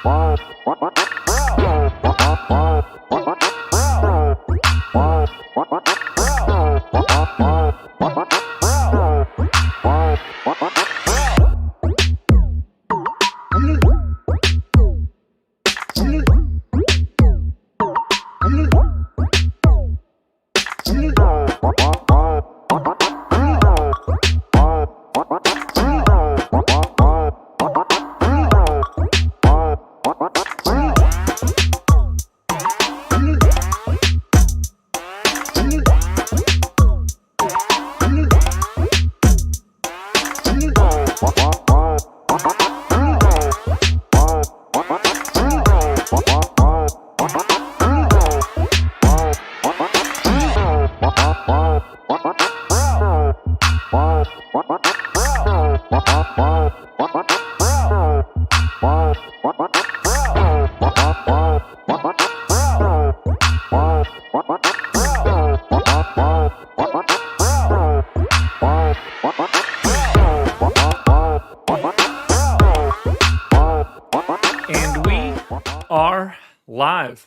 Live.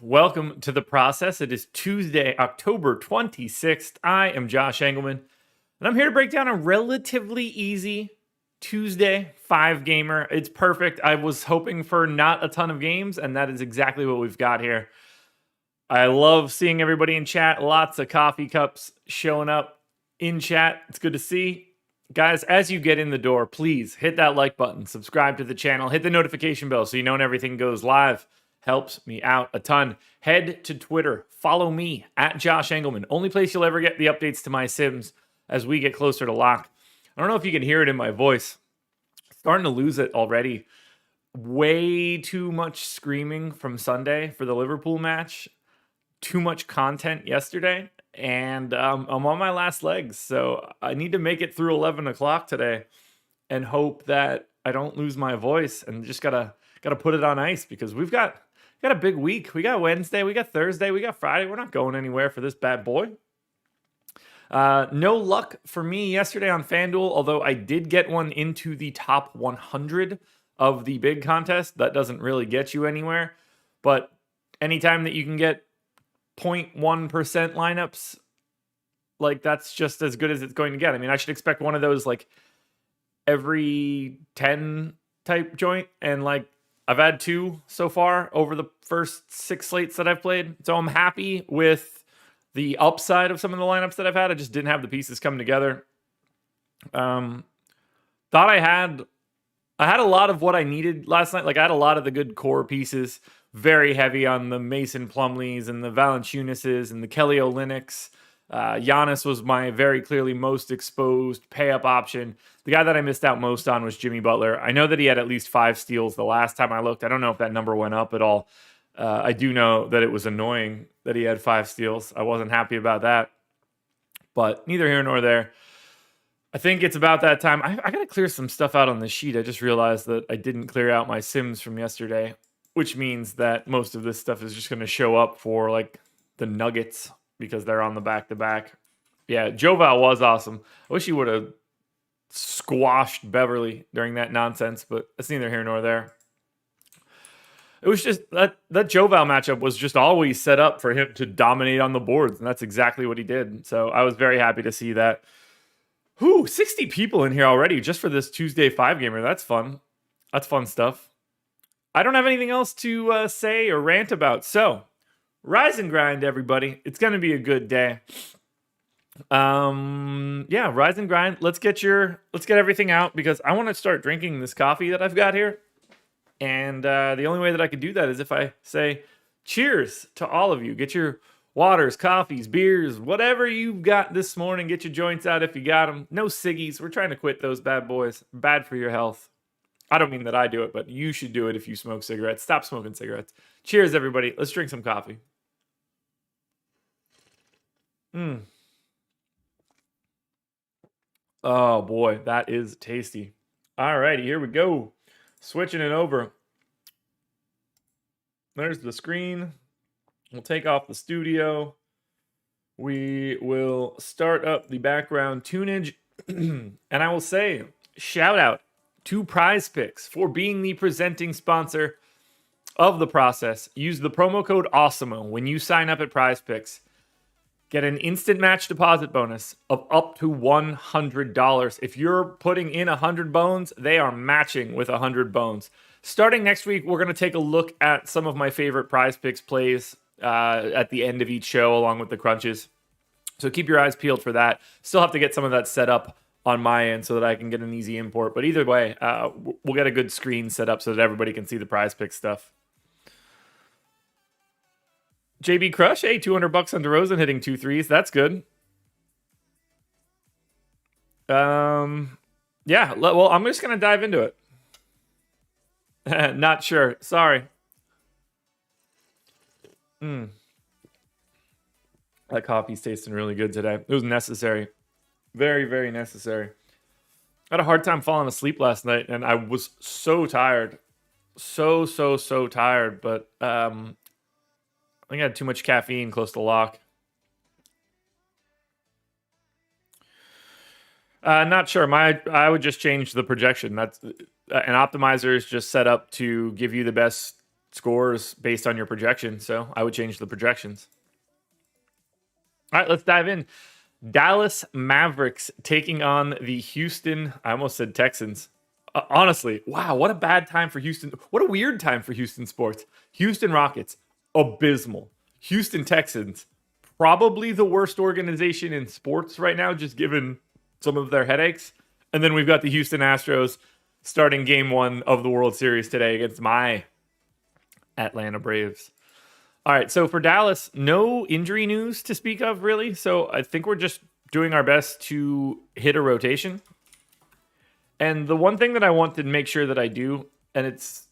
Welcome to the process. It is Tuesday, October 26th. I am Josh Engleman, and I'm here to break down a relatively easy Tuesday 5-gamer. It's perfect. I was hoping for not a ton of games, and that is exactly what we've got here. I love seeing everybody in chat. Lots of coffee cups showing up in chat. It's good to see. Guys, as you get in the door, please hit that like button, subscribe to the channel, hit the notification bell so you know when everything goes live. Helps me out a ton. Head to Twitter. Follow me at Josh Engleman. Only place you'll ever get the updates to my Sims as we get closer to lock. I don't know if you can hear it in my voice. Starting to lose it already. Way too much screaming from Sunday for the Liverpool match. Too much content yesterday. And I'm on my last legs. So I need to make it through 11 o'clock today and hope that I don't lose my voice. And just gotta put it on ice because we've got a big week. We got Wednesday, we got Thursday, we got Friday. We're not going anywhere for this bad boy. No luck for me yesterday on FanDuel, although I did get one into the top 100 of the big contest. That doesn't really get you anywhere. But anytime that you can get 0.1% lineups, like that's just as good as it's going to get. I mean, I should expect one of those like every 10 type joint, and like I've had 2 so far over the first 6 slates that I've played. So I'm happy with the upside of some of the lineups that I've had. I just didn't have the pieces come together. Thought I had a lot of what I needed last night. Like I had a lot of the good core pieces, very heavy on the Mason Plumlees and the Valanciunises and the Kelly Olynyk's. Giannis was my very clearly most exposed pay-up option. The guy that I missed out most on was Jimmy Butler. I know that he had at least 5 steals the last time I looked. I don't know if that number went up at all. I do know that it was annoying that he had 5 steals. I wasn't happy about that. But neither here nor there. I think it's about that time. I got to clear some stuff out on the sheet. I just realized that I didn't clear out my Sims from yesterday, which means that most of this stuff is just going to show up for like the Nuggets, because they're on the back-to-back. Yeah, Joval was awesome. I wish he would have squashed Beverly during that nonsense, but that's neither here nor there. It was just that Joval matchup was just always set up for him to dominate on the boards, and that's exactly what he did. So I was very happy to see that. 60 people in here already just for this Tuesday 5-gamer. That's fun. That's fun stuff. I don't have anything else to say or rant about, so rise and grind, everybody. It's going to be a good day. Yeah, rise and grind. Let's get everything out because I want to start drinking this coffee that I've got here. And the only way that I could do that is if I say cheers to all of you. Get your waters, coffees, beers, whatever you've got this morning. Get your joints out if you got them. No ciggies. We're trying to quit those bad boys. Bad for your health. I don't mean that I do it, but you should do it if you smoke cigarettes. Stop smoking cigarettes. Cheers, everybody. Let's drink some coffee. Oh, boy. That is tasty. All righty. Here we go. Switching it over. There's the screen. We'll take off the studio. We will start up the background tunage. And I will say, shout out to PrizePicks for being the presenting sponsor of the process, use the promo code Awesemo when you sign up at PrizePicks. Get an instant match deposit bonus of up to $100. If you're putting in 100 bones, they are matching with 100 bones. Starting next week, we're going to take a look at some of my favorite PrizePicks plays at the end of each show, along with the crunches. So keep your eyes peeled for that. Still have to get some of that set up on my end so that I can get an easy import. But either way, we'll get a good screen set up so that everybody can see the PrizePicks stuff. JB Crush, hey, $200 on DeRozan hitting 2 threes. That's good. Yeah, well, I'm just going to dive into it. Not sure. Sorry. That coffee's tasting really good today. It was necessary. Very, very necessary. I had a hard time falling asleep last night, and I was so tired. So tired, but I think I had too much caffeine close to lock. Not sure. I would just change the projection. That's an optimizer is just set up to give you the best scores based on your projection. So I would change the projections. All right, let's dive in. Dallas Mavericks taking on the Houston, I almost said Texans. Honestly, wow, what a bad time for Houston. What a weird time for Houston sports. Houston Rockets, abysmal. Houston Texans, probably the worst organization in sports right now, just given some of their headaches. And then we've got the Houston Astros starting game 1 of the World Series today against my Atlanta Braves. All right, so for Dallas, no injury news to speak of, really. So I think we're just doing our best to hit a rotation. And the one thing that I want to make sure that I do, and it's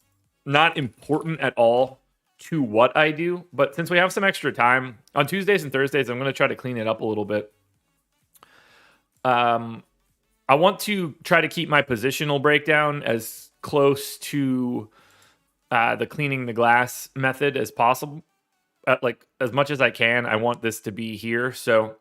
not important at all to what I do, but since we have some extra time, on Tuesdays and Thursdays, I'm going to try to clean it up a little bit. I want to try to keep my positional breakdown as close to the cleaning the glass method as possible. Like as much as I can, I want this to be here. So,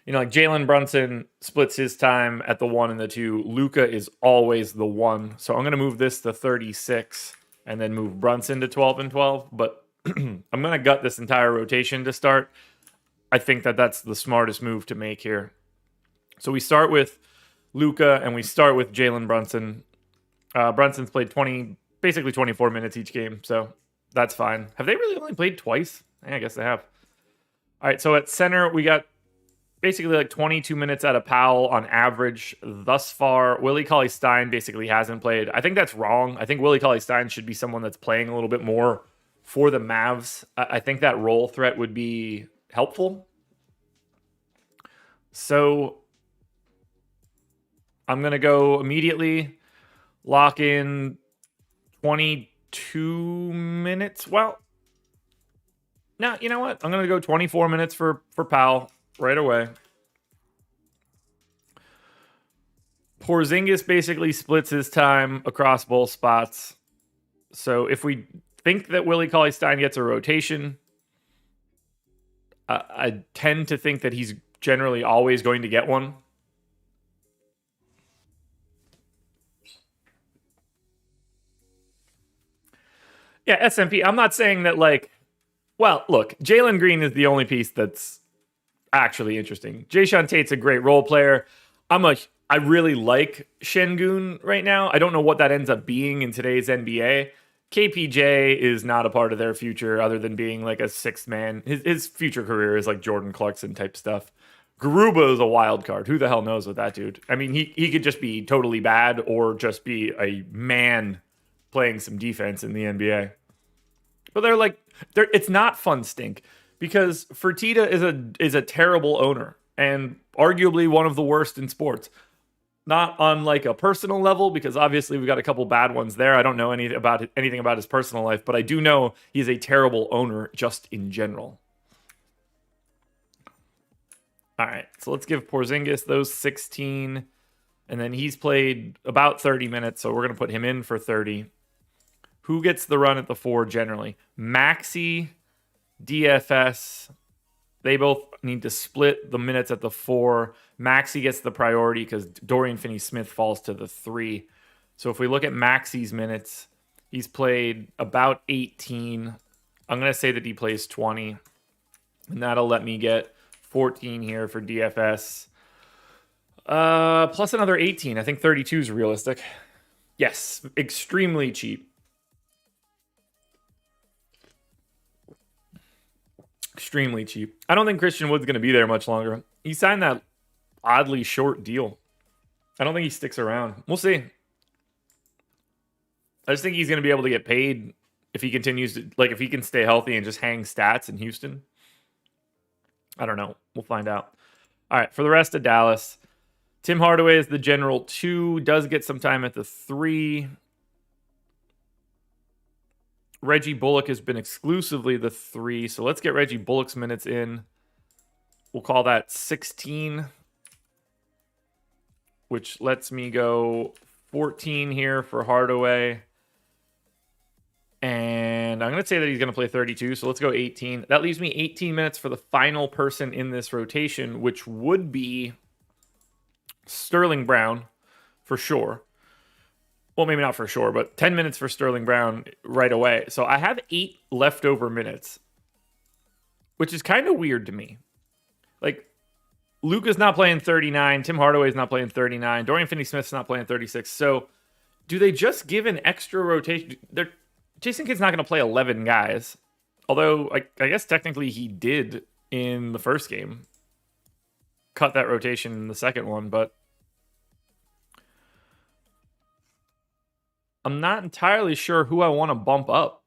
like Jalen Brunson splits his time at the 1 and the 2. Luka is always the 1. So I'm going to move this to 36 and then move Brunson to 12 and 12. But I'm going to gut this entire rotation to start. I think that that's the smartest move to make here. So we start with Luka and we start with Jalen Brunson. Brunson's played basically 24 minutes each game. So that's fine. Have they really only played twice? I guess they have. All right, so at center, we got basically like 22 minutes out of Powell on average thus far. Willie Cauley-Stein basically hasn't played. I think that's wrong. I think Willie Cauley-Stein should be someone that's playing a little bit more for the Mavs. I think that role threat would be helpful. So I'm going to go immediately lock in 22 minutes. Well, now, you know what? I'm going to go 24 minutes for Powell right away. Porzingis basically splits his time across both spots. So if we think that Willie Cauley-Stein gets a rotation, I tend to think that he's generally always going to get one. Yeah, SMP. I'm not saying that look, Jalen Green is the only piece that's actually interesting. Jayshawn Tate's a great role player. I really like Şengün right now. I don't know what that ends up being in today's NBA. KPJ is not a part of their future other than being like a sixth man. His future career is like Jordan Clarkson type stuff. Garuba is a wild card. Who the hell knows with that dude? I mean, he could just be totally bad or just be a man playing some defense in the NBA. But it's not fun stink because Fertitta is a terrible owner and arguably one of the worst in sports. Not on like a personal level, because obviously we've got a couple bad ones there. I don't know anything about his personal life, but I do know he's a terrible owner just in general. All right, so let's give Porzingis those 16, and then he's played about 30 minutes, so we're going to put him in for 30. Who gets the run at the 4 generally? Maxey, DFS. They both need to split the minutes at the 4. Maxey gets the priority because Dorian Finney-Smith falls to the 3. So if we look at Maxey's minutes, He's played about 18. I'm going to say that he plays 20. And that'll let me get 14 here for DFS. Plus another 18. I think 32 is realistic. Yes, extremely cheap. Extremely cheap. I don't think Christian Wood's going to be there much longer. He signed that oddly short deal. I don't think he sticks around. We'll see. I just think he's going to be able to get paid if he continues to, like, if he can stay healthy and just hang stats in Houston. I don't know. We'll find out. All right, for the rest of Dallas, Tim Hardaway is the general 2, does get some time at the 3. Reggie Bullock has been exclusively the 3, so let's get Reggie Bullock's minutes in. We'll call that 16, which lets me go 14 here for Hardaway. And I'm going to say that he's going to play 32, so let's go 18. That leaves me 18 minutes for the final person in this rotation, which would be Sterling Brown for sure. Well, maybe not for sure, but 10 minutes for Sterling Brown right away. So I have 8 leftover minutes, which is kind of weird to me. Like, Luka's not playing 39. Tim Hardaway's not playing 39. Dorian Finney-Smith's not playing 36. So do they just give an extra rotation? Jason Kidd's not going to play 11 guys. Although, I guess technically he did in the first game. Cut that rotation in the second one, but I'm not entirely sure who I want to bump up.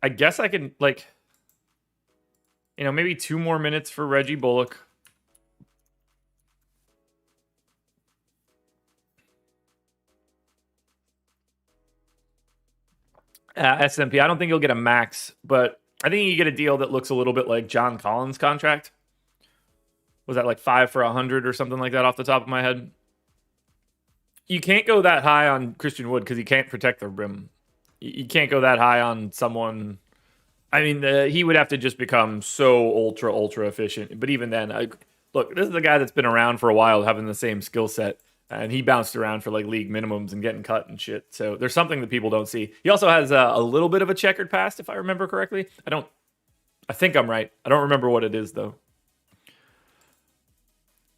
I guess I can, like, maybe 2 more minutes for Reggie Bullock. SMP, I don't think you'll get a max, but I think you get a deal that looks a little bit like John Collins' contract. Was that like 5 for 100 or something like that off the top of my head? You can't go that high on Christian Wood because he can't protect the rim. You can't go that high on someone. I mean, he would have to just become so ultra efficient. But even then, look, this is a guy that's been around for a while having the same skill set. And he bounced around for like league minimums and getting cut and shit. So there's something that people don't see. He also has a little bit of a checkered past, if I remember correctly. I think I'm right. I don't remember what it is, though.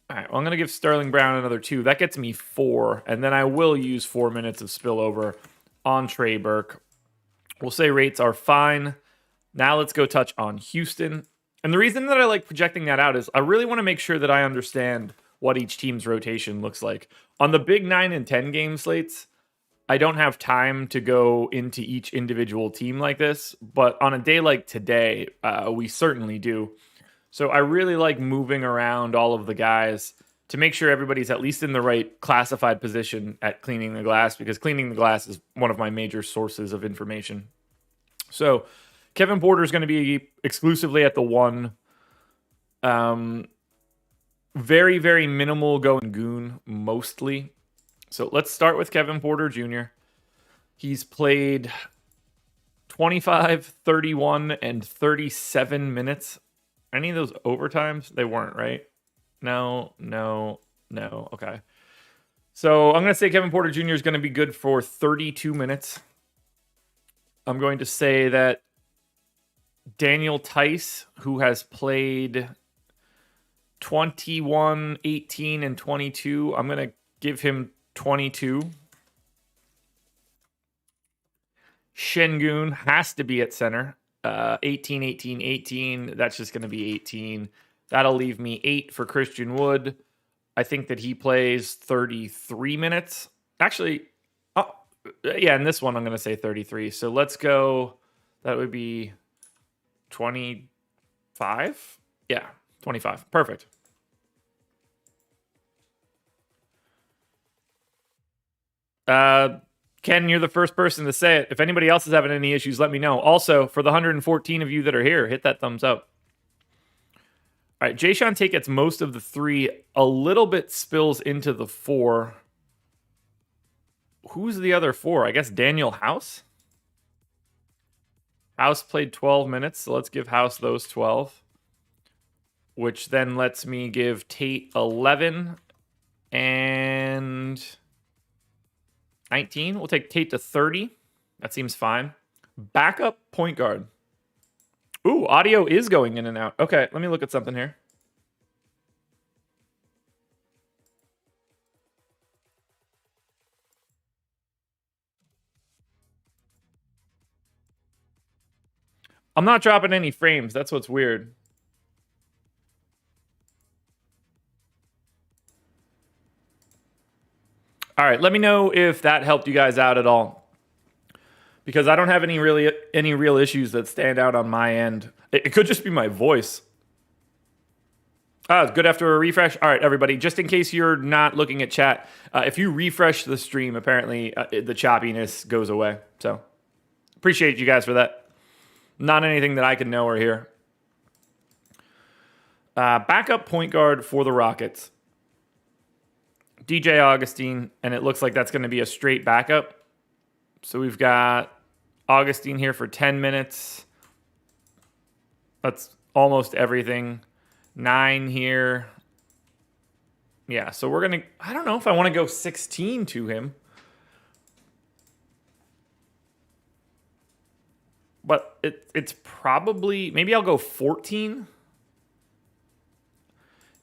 All right, well, I'm going to give Sterling Brown another 2. That gets me 4. And then I will use 4 minutes of spillover on Trey Burke. We'll say rates are fine. Now let's go touch on Houston. And the reason that I like projecting that out is I really want to make sure that I understand what each team's rotation looks like. On the big 9 and 10 game slates, I don't have time to go into each individual team like this, but on a day like today, we certainly do. So I really like moving around all of the guys to make sure everybody's at least in the right classified position at cleaning the glass, because cleaning the glass is one of my major sources of information. So Kevin Porter is going to be exclusively at the 1. Very, very minimal going goon, mostly. So let's start with Kevin Porter Jr. He's played 25, 31, and 37 minutes. Any of those overtimes? They weren't, right? No. Okay. So I'm going to say Kevin Porter Jr. is going to be good for 32 minutes. I'm going to say that Daniel Tice, who has played 21, 18, and 22. I'm going to give him 22. Şengün has to be at center. 18, 18, 18. That's just going to be 18. That'll leave me 8 for Christian Wood. I think that he plays 33 minutes. Actually, yeah, in this one, I'm going to say 33. So let's go. That would be 25. Yeah. 25. Perfect. Ken, you're the first person to say it. If anybody else is having any issues, let me know. Also, for the 114 of you that are here, hit that thumbs up. All right, Jayshawn Tate gets most of the 3. A little bit spills into the 4. Who's the other 4? I guess Daniel House? House played 12 minutes, so let's give House those 12. Which then lets me give Tate 11 and 19. We'll take Tate to 30. That seems fine. Backup point guard. Ooh, audio is going in and out. Okay, let me look at something here. I'm not dropping any frames. That's what's weird. All right, let me know if that helped you guys out at all, because I don't have any real issues that stand out on my end. It could just be my voice. Good after a refresh. All right, everybody, just in case you're not looking at chat, if you refresh the stream, apparently the choppiness goes away. So appreciate you guys for that. Not anything that I can know or hear. Backup point guard for the Rockets. DJ Augustine, and it looks like that's going to be a straight backup. So we've got Augustine here for 10 minutes. That's almost everything. 9 here. Yeah, so we're going to... I don't know if I want to go 16 to him. But it's probably... Maybe I'll go 14.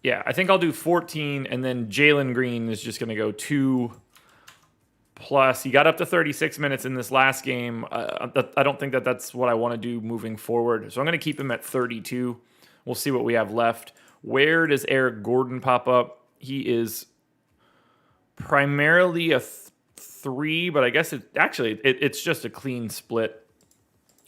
Yeah, I think I'll do 14, and then Jalen Green is just going to go 2 plus. He got up to 36 minutes in this last game. I don't think that's what I want to do moving forward. So I'm going to keep him at 32. We'll see what we have left. Where does Eric Gordon pop up? He is primarily a 3, but I guess it's just a clean split.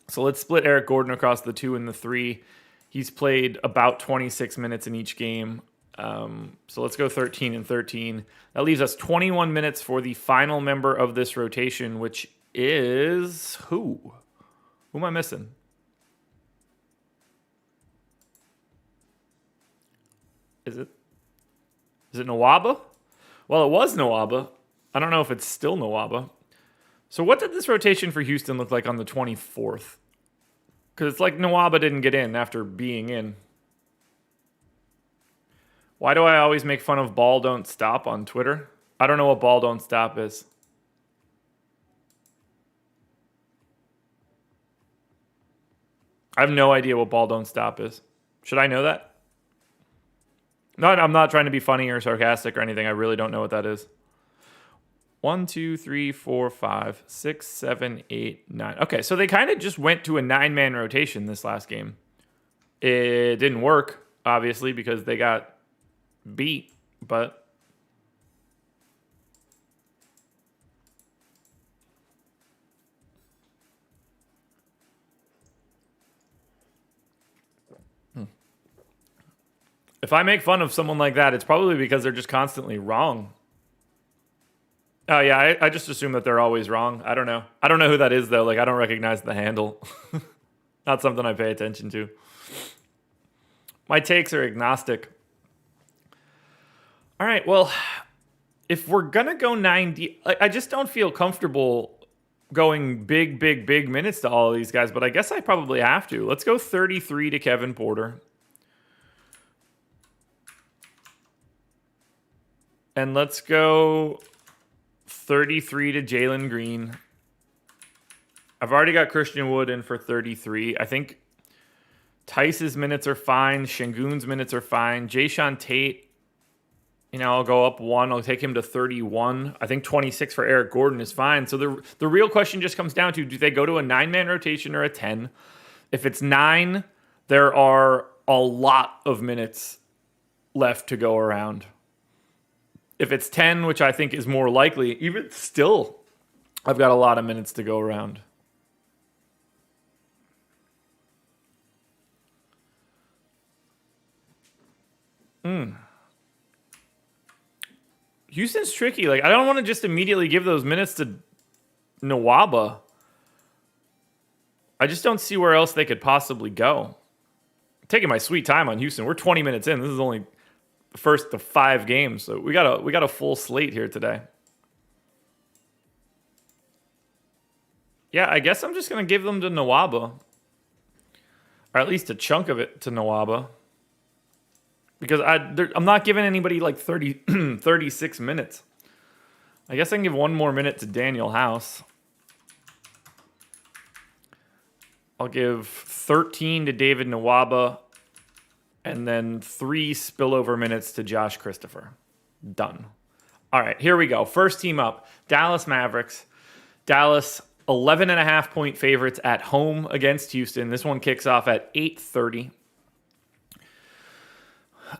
So let's split Eric Gordon across the 2 and the 3. He's played about 26 minutes in each game. So let's go 13 and 13. That leaves us 21 minutes for the final member of this rotation, which is who? Who am I missing? Is it Nwaba? Well, it was Nwaba. I don't know if it's still Nwaba. So what did this rotation for Houston look like on the 24th? Because it's like Nwaba didn't get in after being in. Why do I always make fun of ball don't stop on Twitter? I don't know what ball don't stop is. I have no idea what ball don't stop is. Should I know that? No, I'm not trying to be funny or sarcastic or anything. I really don't know what that is. 1, 2, 3, 4, 5, 6, 7, 8, 9. Okay, so they kind of just went to a 9-man rotation this last game. It didn't work, obviously, because they got beat, but if I make fun of someone like that, it's probably because they're just constantly wrong. Oh, yeah, I just assume that they're always wrong. I don't know. I don't know who that is, though. Like, I don't recognize the handle. Not something I pay attention to. My takes are agnostic. All right, well, if we're going to go 90, I just don't feel comfortable going big minutes to all of these guys, but I guess I probably have to. Let's go 33 to Kevin Porter. And let's go 33 to Jalen Green. I've already got Christian Wood in for 33. I think Tice's minutes are fine. Şengün's minutes are fine. Jayshawn Tate, I'll go up 1. I'll take him to 31. I think 26 for Eric Gordon is fine. So the real question just comes down to, do they go to a 9-man rotation or a 10? If it's 9, there are a lot of minutes left to go around. If it's 10, which I think is more likely, even still, I've got a lot of minutes to go around. Houston's tricky. Like, I don't want to just immediately give those minutes to Nwaba. I just don't see where else they could possibly go. I'm taking my sweet time on Houston. We're 20 minutes in. This is only the first of 5 games, so we got a full slate here today. Yeah, I guess I'm just gonna give them to Nwaba, or at least a chunk of it to Nwaba, because I'm not giving anybody like 36 minutes. I guess I can give one more minute to Daniel House. I'll give 13 to David Nwaba, and then 3 spillover minutes to Josh Christopher. Done. All right, here we go. First team up, Dallas Mavericks. Dallas, 11.5 point favorites at home against Houston. This one kicks off at 8:30.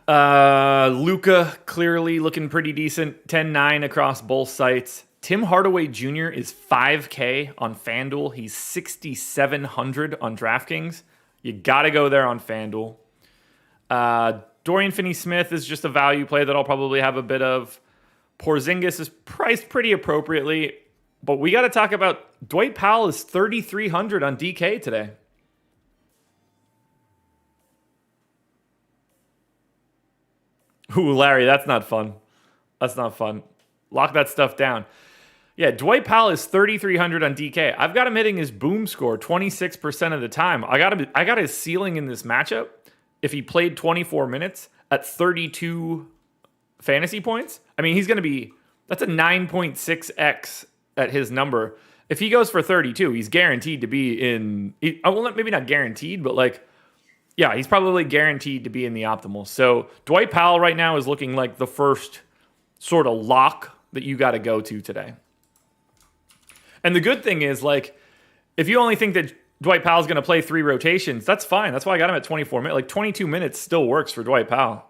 Luka clearly looking pretty decent. 10-9 across both sites. Tim Hardaway Jr. is 5K on FanDuel. He's 6,700 on DraftKings. You got to go there on FanDuel. Dorian Finney-Smith is just a value play that I'll probably have a bit of. Porzingis is priced pretty appropriately. But we got to talk about Dwight Powell is 3,300 on DK today. Ooh, Larry, that's not fun. That's not fun. Lock that stuff down. Yeah, Dwight Powell is 3,300 on DK. I've got him hitting his boom score 26% of the time. I got his ceiling in this matchup. If he played 24 minutes at 32 fantasy points, I mean, that's a 9.6x at his number. If he goes for 32, he's guaranteed to be in, well, maybe not guaranteed, but yeah, he's probably guaranteed to be in the optimal. So Dwight Powell right now is looking like the first sort of lock that you got to go to today. And the good thing is, if you only think that Dwight Powell's going to play 3 rotations, that's fine. That's why I got him at 24 minutes. 22 minutes still works for Dwight Powell.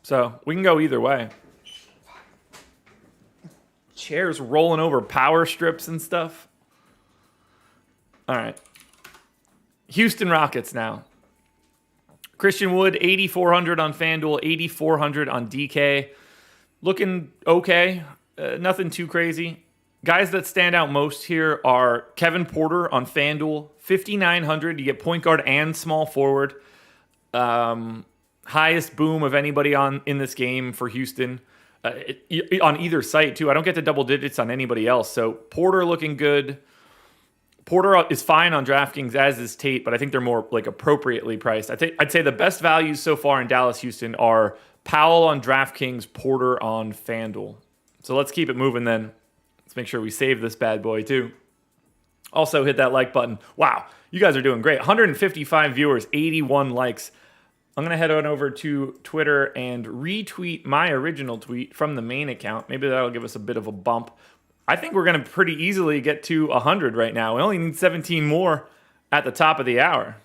So we can go either way. Chairs rolling over power strips and stuff. All right. Houston Rockets now. Christian Wood, 8,400 on FanDuel, 8,400 on DK. Looking okay. Nothing too crazy. Guys that stand out most here are Kevin Porter on FanDuel, 5,900. You get point guard and small forward. Highest boom of anybody in this game for Houston. On either site, too. I don't get to double digits on anybody else. So Porter looking good. Porter is fine on DraftKings, as is Tate, but I think they're more appropriately priced. I'd say the best values so far in Dallas, Houston are Powell on DraftKings, Porter on FanDuel. So let's keep it moving then. Let's make sure we save this bad boy too. Also hit that like button. Wow, you guys are doing great. 155 viewers, 81 likes. I'm going to head on over to Twitter and retweet my original tweet from the main account. Maybe that'll give us a bit of a bump. I think we're going to pretty easily get to 100 right now. We only need 17 more at the top of the hour.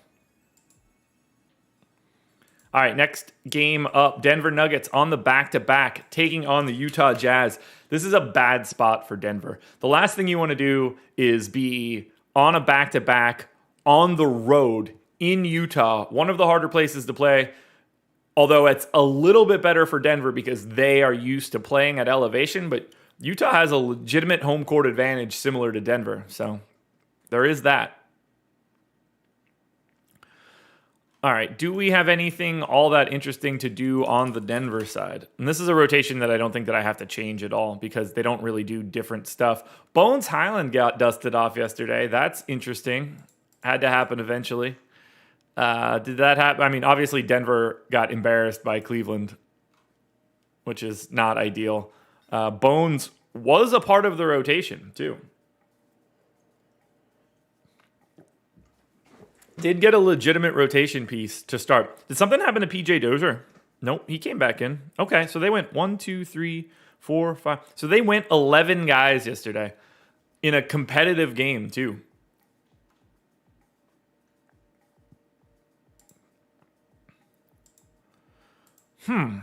All right, next game up. Denver Nuggets on the back-to-back, taking on the Utah Jazz. This is a bad spot for Denver. The last thing you want to do is be on a back-to-back on the road in Utah, one of the harder places to play, although it's a little bit better for Denver because they are used to playing at elevation, but Utah has a legitimate home court advantage similar to Denver, so there is that. All right, do we have anything all that interesting to do on the Denver side? And this is a rotation that I don't think that I have to change at all because they don't really do different stuff. Bones Highland got dusted off yesterday. That's interesting. Had to happen eventually. Did that happen? I mean, obviously Denver got embarrassed by Cleveland, which is not ideal. Bones was a part of the rotation, too. Did get a legitimate rotation piece to start. Did something happen to PJ Dozier? Nope, he came back in. Okay, so they went 1, 2, 3, 4, 5. So they went 11 guys yesterday in a competitive game, too. Did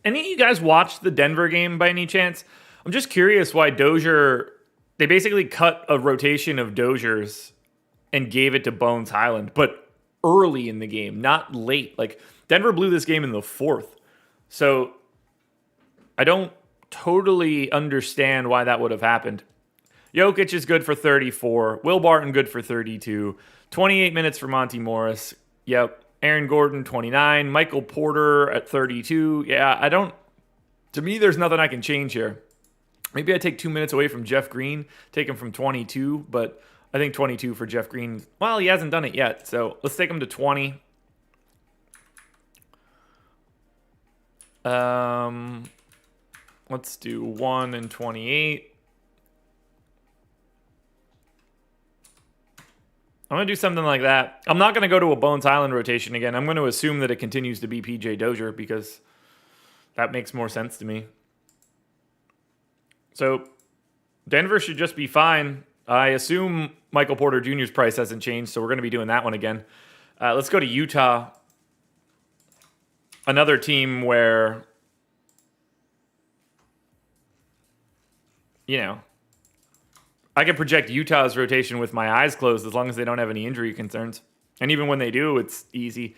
any of you guys watch the Denver game by any chance? I'm just curious why Dozier, they basically cut a rotation of Dozier's and gave it to Bones Highland, but early in the game, not late. Denver blew this game in the 4th. So I don't totally understand why that would have happened. Jokic is good for 34. Will Barton good for 32. 28 minutes for Monty Morris. Yep. Aaron Gordon, 29. Michael Porter at 32. Yeah, to me, there's nothing I can change here. Maybe I take 2 minutes away from Jeff Green, take him from 22, but I think 22 for Jeff Green. Well, he hasn't done it yet, so let's take him to 20. Let's do 1 and 28. I'm going to do something like that. I'm not going to go to a Bones Island rotation again. I'm going to assume that it continues to be PJ Dozier because that makes more sense to me. So Denver should just be fine. I assume Michael Porter Jr.'s price hasn't changed, so we're going to be doing that one again. Let's go to Utah. Another team where, you know, I can project Utah's rotation with my eyes closed as long as they don't have any injury concerns. And even when they do, it's easy.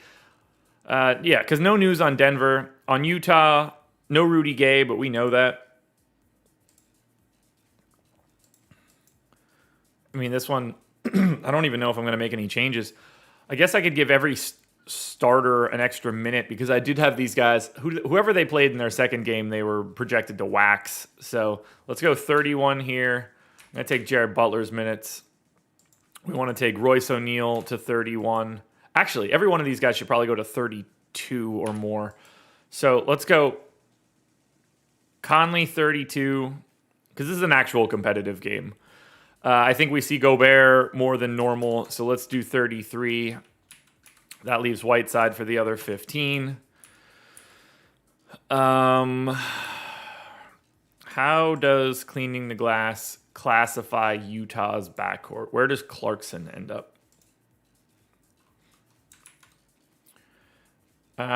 Yeah, because no news on Denver. On Utah, no Rudy Gay, but we know that. I mean, this one, I don't even know if I'm going to make any changes. I guess I could give every starter an extra minute because I did have these guys, whoever they played in their second game, they were projected to wax. So let's go 31 here. I'm going to take Jared Butler's minutes. We want to take Royce O'Neal to 31. Actually, every one of these guys should probably go to 32 or more. So let's go Conley 32, because this is an actual competitive game. I think we see Gobert more than normal, so let's do 33. That leaves Whiteside for the other 15. How does cleaning the glass classify Utah's backcourt? Where does Clarkson end up?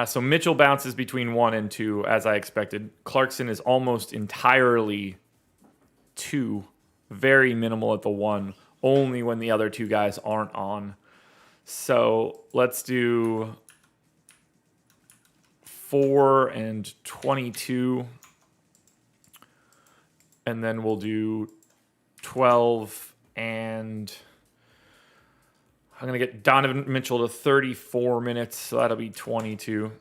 So Mitchell bounces between 1 and 2, as I expected. Clarkson is almost entirely 2. Very minimal at the 1, only when the other two guys aren't on. So let's do 4 and 22. And then we'll do 12 and I'm going to get Donovan Mitchell to 34 minutes, so that'll be 22.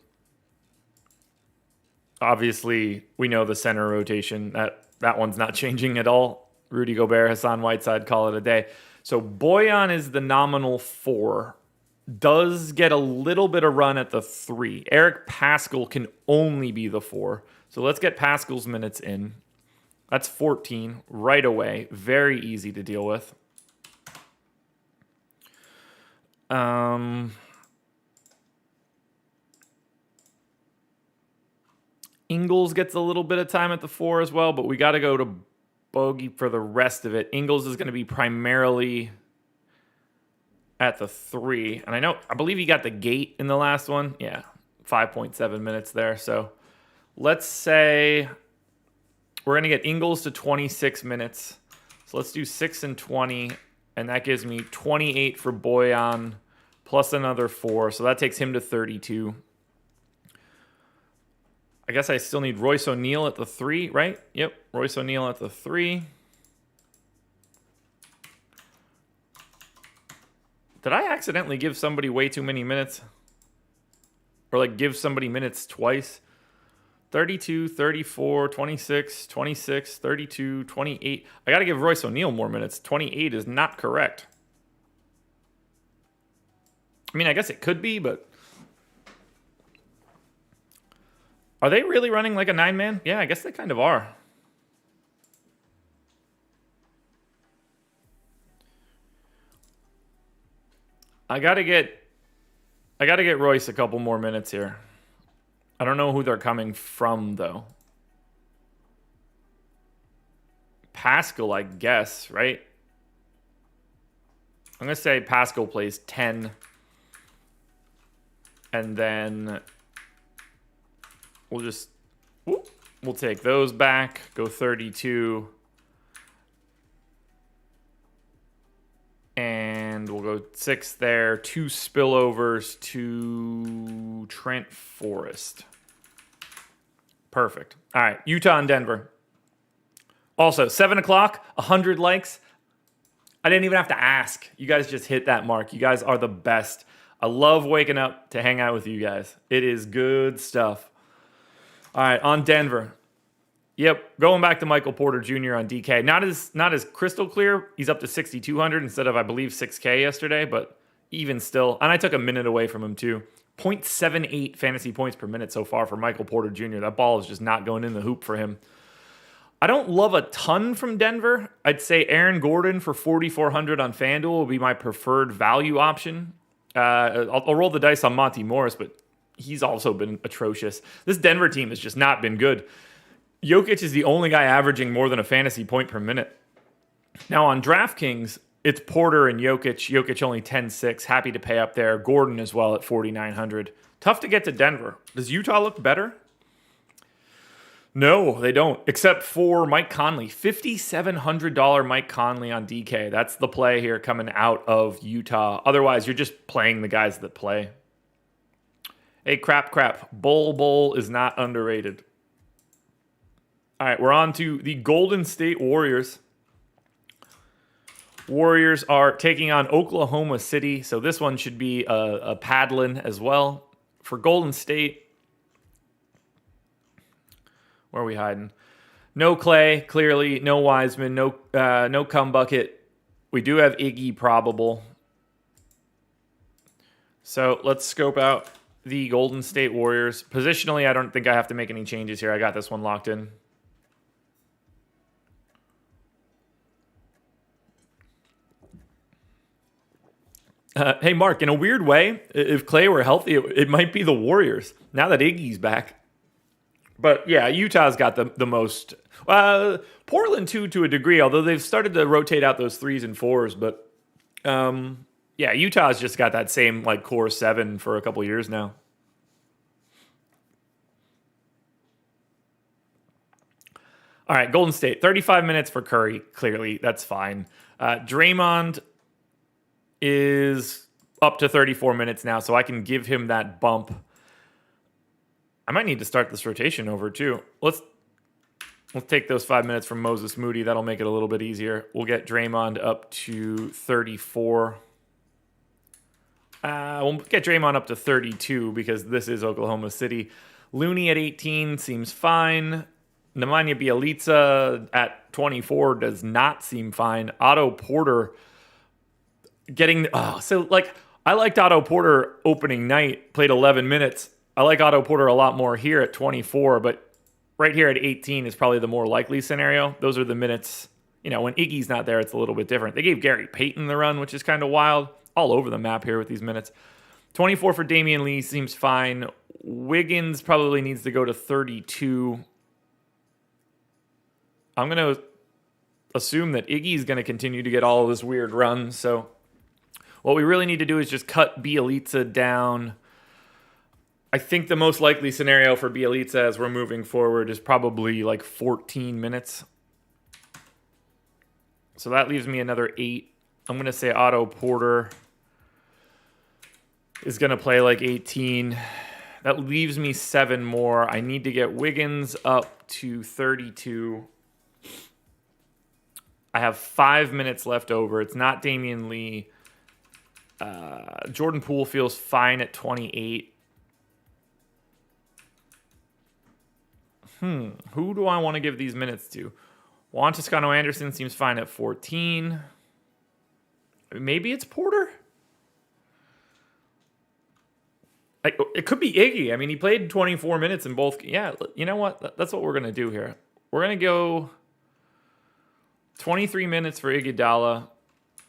Obviously, we know the center rotation. That one's not changing at all. Rudy Gobert, Hassan Whiteside, call it a day. So Bojan is the nominal 4. Does get a little bit of run at the 3. Eric Pascal can only be the 4. So let's get Pascal's minutes in. That's 14 right away. Very easy to deal with. Ingles gets a little bit of time at the 4 as well, but we got to go to Bogey for the rest of it. Ingles is going to be primarily at the 3. And I believe he got the gate in the last one. Yeah, 5.7 minutes there. So let's say we're going to get Ingles to 26 minutes. So let's do 6 and 20. And that gives me 28 for Bojan plus another 4. So that takes him to 32. I guess I still need Royce O'Neal at the 3, right? Yep, Royce O'Neal at the 3. Did I accidentally give somebody way too many minutes? Or like give somebody minutes twice? 32, 34, 26, 26, 32, 28. I got to give Royce O'Neal more minutes. 28 is not correct. I mean, I guess it could be, but... Are they really running like a 9-man? Yeah, I guess they kind of are. I gotta get Royce a couple more minutes here. I don't know who they're coming from, though. Pascal, I guess, right? I'm going to say Pascal plays 10. And then we'll take those back, go 32. And we'll go 6 there. 2 spillovers to Trent Forrest. Perfect. All right, Utah and Denver. Also, 7 o'clock, 100 likes. I didn't even have to ask. You guys just hit that mark. You guys are the best. I love waking up to hang out with you guys. It is good stuff. All right, on Denver. Yep, going back to Michael Porter Jr. on DK. Not as crystal clear. He's up to 6,200 instead of, I believe, 6K yesterday, but even still. And I took a minute away from him too. 0.78 fantasy points per minute so far for Michael Porter Jr. That ball is just not going in the hoop for him. I don't love a ton from Denver. I'd say Aaron Gordon for 4,400 on FanDuel will be my preferred value option. I'll roll the dice on Monty Morris, but he's also been atrocious. This Denver team has just not been good. Jokic is the only guy averaging more than a fantasy point per minute. Now on DraftKings, it's Porter and Jokic. Jokic only 10-6. Happy to pay up there. Gordon as well at 4,900. Tough to get to Denver. Does Utah look better? No, they don't. Except for Mike Conley. $5,700 Mike Conley on DK. That's the play here coming out of Utah. Otherwise, you're just playing the guys that play. Hey, crap. Bull is not underrated. All right, we're on to the Golden State Warriors. Warriors are taking on Oklahoma City, so this one should be a paddling as well. For Golden State, where are we hiding? No Clay, clearly. No Wiseman, no Cumbucket. We do have Iggy probable. So let's scope out the Golden State Warriors. Positionally, I don't think I have to make any changes here. I got this one locked in. Hey, Mark, in a weird way, if Clay were healthy, it might be the Warriors now that Iggy's back. But yeah, Utah's got the most. Portland, too, to a degree, although they've started to rotate out those 3s and 4s. But yeah, Utah's just got that same like core 7 for a couple years now. All right, Golden State, 35 minutes for Curry. Clearly, that's fine. Draymond is up to 34 minutes now, so I can give him that bump. I might need to start this rotation over too. Let's take those 5 minutes from Moses Moody. That'll make it a little bit easier. We'll get Draymond up to 34. We'll get Draymond up to 32 because this is Oklahoma City. Looney at 18 seems fine. Nemanja Bjelica at 24 does not seem fine. Otto Porter getting... I liked Otto Porter opening night, played 11 minutes. I like Otto Porter a lot more here at 24, but right here at 18 is probably the more likely scenario. Those are the minutes. You know, when Iggy's not there, it's a little bit different. They gave Gary Payton the run, which is kind of wild. All over the map here with these minutes. 24 for Damian Lee seems fine. Wiggins probably needs to go to 32. I'm going to assume that Iggy's going to continue to get all of this weird run. So what we really need to do is just cut Bjelica down. I think the most likely scenario for Bjelica as we're moving forward is probably like 14 minutes. So that leaves me another 8. I'm going to say Otto Porter is going to play like 18. That leaves me 7 more. I need to get Wiggins up to 32. I have 5 minutes left over. It's not Damian Lee. Jordan Poole feels fine at 28. Who do I want to give these minutes to? Juan Toscano Anderson seems fine at 14. Maybe it's Porter? It could be Iggy. I mean, he played 24 minutes in both. Yeah, you know what? That's what we're going to do here. We're going to go 23 minutes for Iguodala,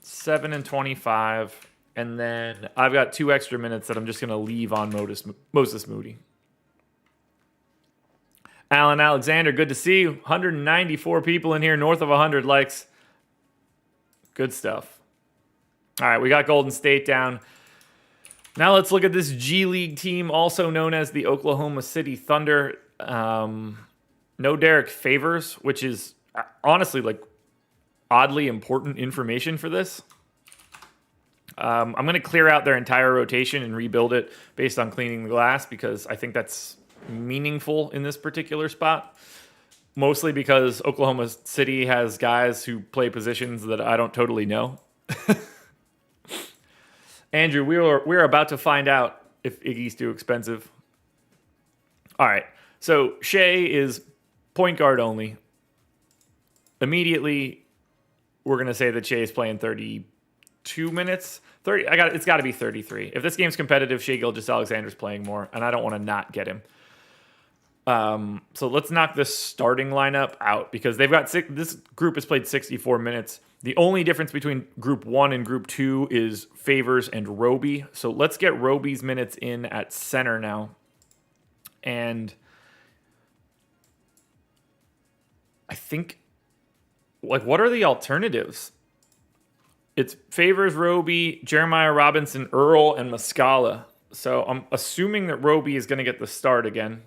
7 and 25, and then I've got 2 extra minutes that I'm just going to leave on Moses Moody. Alan Alexander, good to see you. 194 people in here, north of 100 likes. Good stuff. All right, we got Golden State down. Now let's look at this G League team, also known as the Oklahoma City Thunder. No Derek Favors, which is honestly like oddly important information for this. I'm going to clear out their entire rotation and rebuild it based on cleaning the glass because I think that's meaningful in this particular spot. Mostly because Oklahoma City has guys who play positions that I don't totally know. Andrew, we're about to find out if Iggy's too expensive. All right. So Shea is point guard only. Immediately, we're going to say that Shea is playing 32 minutes. It's got to be 33. If this game's competitive, Shea Gilgeous-Alexander's playing more, and I don't want to not get him. So let's knock this starting lineup out because this group has played 64 minutes. The only difference between group 1 and group 2 is Favors and Roby. So let's get Roby's minutes in at center now. And I think, what are the alternatives? It's Favors, Roby, Jeremiah Robinson, Earl, and Muscala. So I'm assuming that Roby is going to get the start again.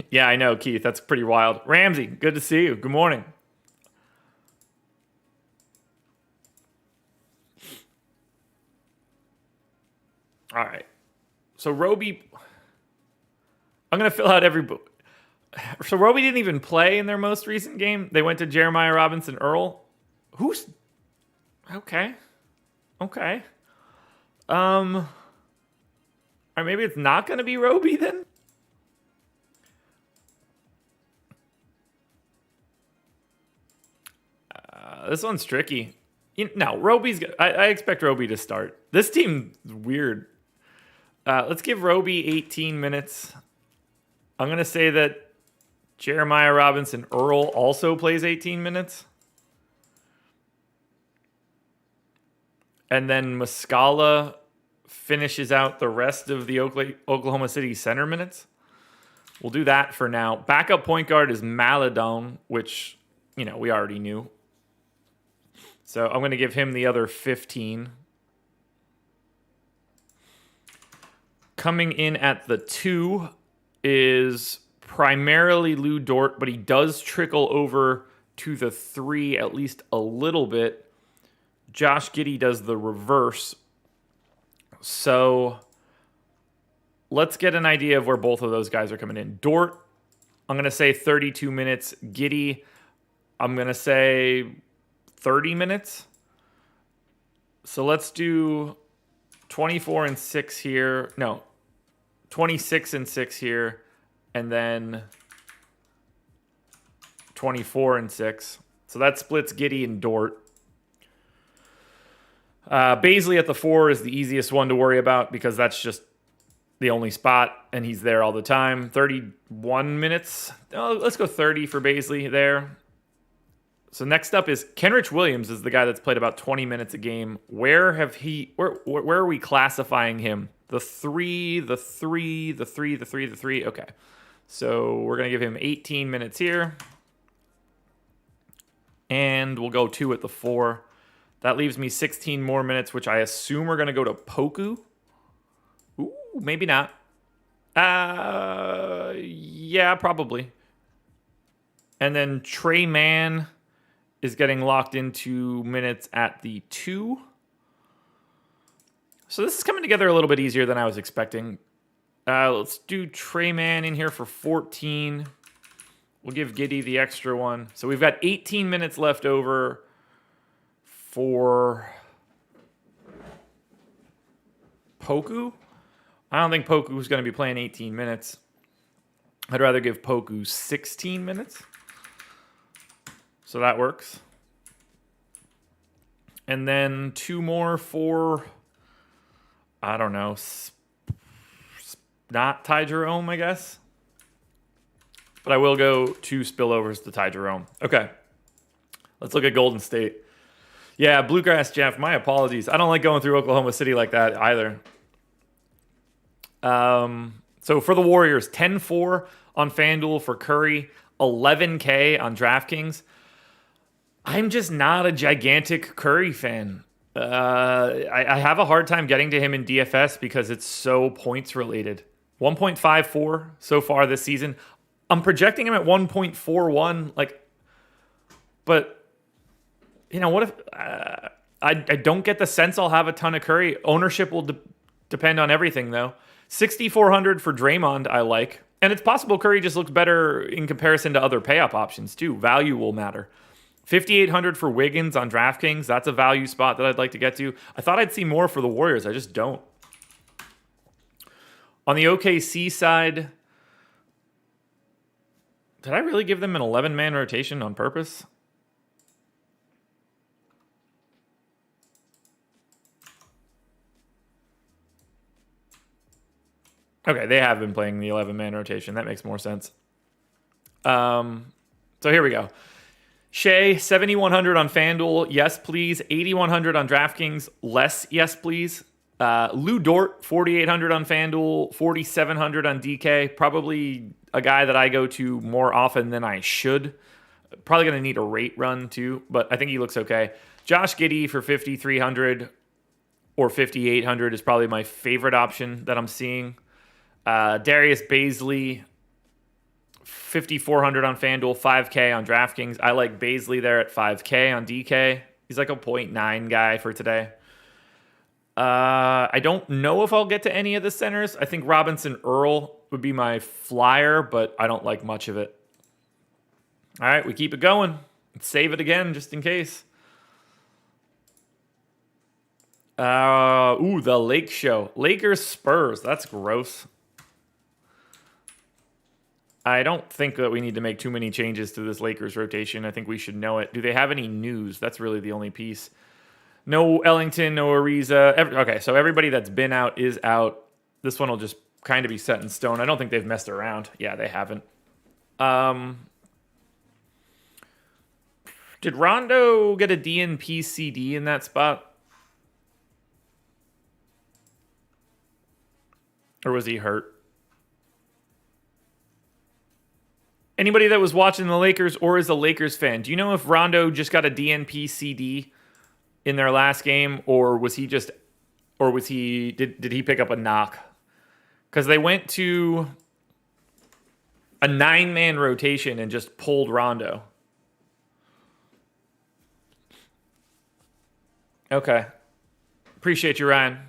Yeah, I know, Keith. That's pretty wild. Ramsey, good to see you. Good morning. All right. So Roby, I'm going to fill out every book. So Roby didn't even play in their most recent game. They went to Jeremiah Robinson, Earl. Who's... Okay. Or maybe it's not going to be Roby then? This one's tricky. Roby's... I expect Roby to start. This team's weird. Let's give Roby 18 minutes. I'm going to say that Jeremiah Robinson Earl also plays 18 minutes. And then Muscala finishes out the rest of the Oklahoma City center minutes. We'll do that for now. Backup point guard is Maladon, which, we already knew. So I'm going to give him the other 15. Coming in at the 2 is primarily Lou Dort, but he does trickle over to the 3 at least a little bit. Josh Giddey does the reverse. So let's get an idea of where both of those guys are coming in. Dort, I'm going to say 32 minutes. Giddey, I'm going to say 30 minutes. So let's do 24 and 6 here. No, 26 and 6 here. And then 24 and 6. So that splits Giddey and Dort. Baisley at the 4 is the easiest one to worry about because that's just the only spot, and he's there all the time. 31 minutes. Oh, let's go 30 for Baisley there. So next up is Kenrich Williams is the guy that's played about 20 minutes a game. Where are we classifying him? The 3. Okay. So we're going to give him 18 minutes here. And we'll go 2 at the 4. That leaves me 16 more minutes, which I assume are going to go to Poku. Ooh, maybe not. Yeah, probably. And then Trey Mann is getting locked into minutes at the 2. So this is coming together a little bit easier than I was expecting. Let's do Trey Mann in here for 14. We'll give Giddey the extra one. So we've got 18 minutes left over for Poku. I don't think Poku's going to be playing 18 minutes. I'd rather give Poku 16 minutes. So that works. And then 2 more for, I don't know, not Ty Jerome, I guess. But I will go 2 spillovers to Ty Jerome. Okay. Let's look at Golden State. Yeah, Bluegrass Jeff, my apologies. I don't like going through Oklahoma City like that either. So for the Warriors, 10-4 on FanDuel for Curry, 11K on DraftKings. I'm just not a gigantic Curry fan. I have a hard time getting to him in DFS because it's so points related. 1.54 so far this season. I'm projecting him at 1.41. But what if I don't get the sense I'll have a ton of Curry? Ownership will depend on everything, though. 6,400 for Draymond, I like. And it's possible Curry just looks better in comparison to other pay-up options, too. Value will matter. 5,800 for Wiggins on DraftKings. That's a value spot that I'd like to get to. I thought I'd see more for the Warriors. I just don't. On the OKC side, did I really give them an 11-man rotation on purpose? Okay, they have been playing the 11-man rotation. That makes more sense. So here we go. Shea, 7,100 on FanDuel. Yes, please. 8,100 on DraftKings. Less, yes, please. Lou Dort, 4,800 on FanDuel. 4,700 on DK. Probably a guy that I go to more often than I should. Probably going to need a rate run too, but I think he looks okay. Josh Giddey for 5,300 or 5,800 is probably my favorite option that I'm seeing. Darius Baisley, 5,400 on FanDuel, 5K on DraftKings. I like Baisley there at 5K on DK. He's like a 0.9 guy for today. I don't know if I'll get to any of the centers. I think Robinson Earl would be my flyer, but I don't like much of it. All right, we keep it going. Let's save it again just in case. The Lake Show. Lakers Spurs. That's gross. I don't think that we need to make too many changes to this Lakers rotation. I think we should know it. Do they have any news? That's really the only piece. No Ellington, no Ariza. Okay, so everybody that's been out is out. This one will just kind of be set in stone. I don't think they've messed around. Yeah, they haven't. Did Rondo get a DNP CD in that spot? Or was he hurt? Anybody that was watching the Lakers or is a Lakers fan, do you know if Rondo just got a DNP CD in their last game, or was he just, or was he, did he pick up a knock? Because they went to a 9-man rotation and just pulled Rondo. Okay. Appreciate you, Ryan.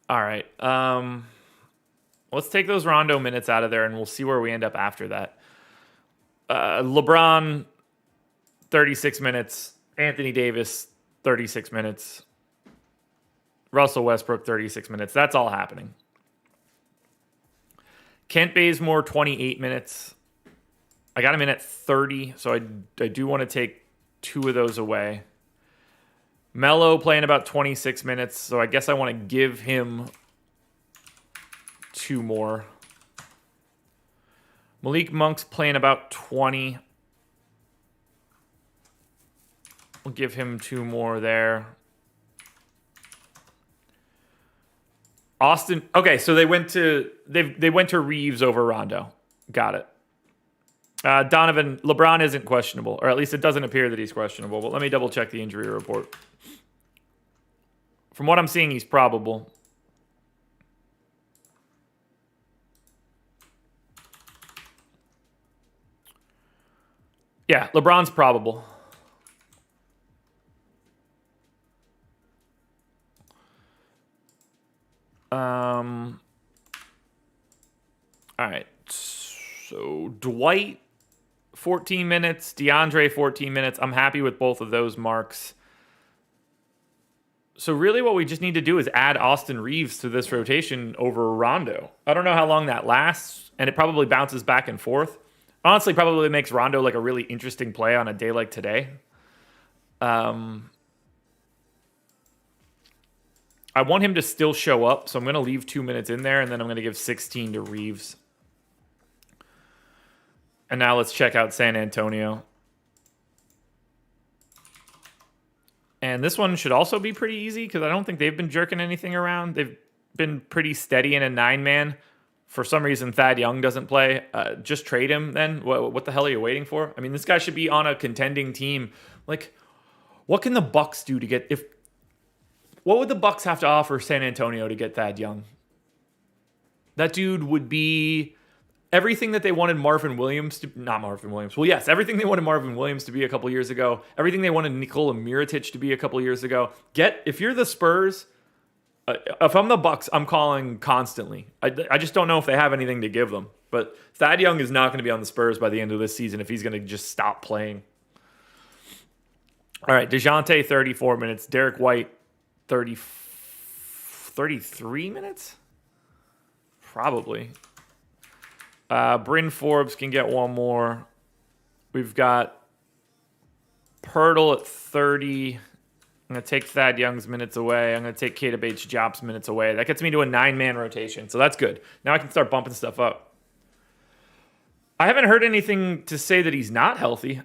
All right. Let's take those Rondo minutes out of there, and we'll see where we end up after that. LeBron, 36 minutes. Anthony Davis, 36 minutes. Russell Westbrook, 36 minutes. That's all happening. Kent Bazemore, 28 minutes. I got him in at 30, so I do want to take 2 of those away. Melo playing about 26 minutes, so I guess I want to give him 2 more. Malik Monk's playing about 20. We'll give him 2 more there. Austin. Okay, so they went to Reeves over Rondo. Got it. Donovan, LeBron isn't questionable, or at least it doesn't appear that he's questionable, but let me double check the injury report. From what I'm seeing, he's probable. Yeah, LeBron's probable. All right. So Dwight, 14 minutes. DeAndre, 14 minutes. I'm happy with both of those marks. So really what we just need to do is add Austin Reeves to this rotation over Rondo. I don't know how long that lasts, and it probably bounces back and forth. Honestly, probably makes Rondo like a really interesting play on a day like today. I want him to still show up, so I'm going to leave 2 minutes in there, and then I'm going to give 16 to Reeves. And now let's check out San Antonio. And this one should also be pretty easy because I don't think they've been jerking anything around. They've been pretty steady in a 9-man. For some reason, Thad Young doesn't play. Just trade him then. What the hell are you waiting for? I mean, this guy should be on a contending team. Like, what can the Bucks do to get... What would the Bucks have to offer San Antonio to get Thad Young? That dude would be everything that they wanted Marvin Williams to... Not Marvin Williams. Well, yes, everything they wanted Marvin Williams to be a couple years ago. Everything they wanted Nikola Mirotic to be a couple years ago. If you're the Spurs... if I'm the Bucks, I'm calling constantly. I just don't know if they have anything to give them. But Thad Young is not going to be on the Spurs by the end of this season if he's going to just stop playing. All right, DeJounte, 34 minutes. Derek White, 33 minutes? Probably. Bryn Forbes can get one more. We've got Pirtle at 30. I'm going to take Thad Young's minutes away. I'm going to take Keita Bates-Jop's minutes away. That gets me to a 9-man rotation, so that's good. Now I can start bumping stuff up. I haven't heard anything to say that he's not healthy,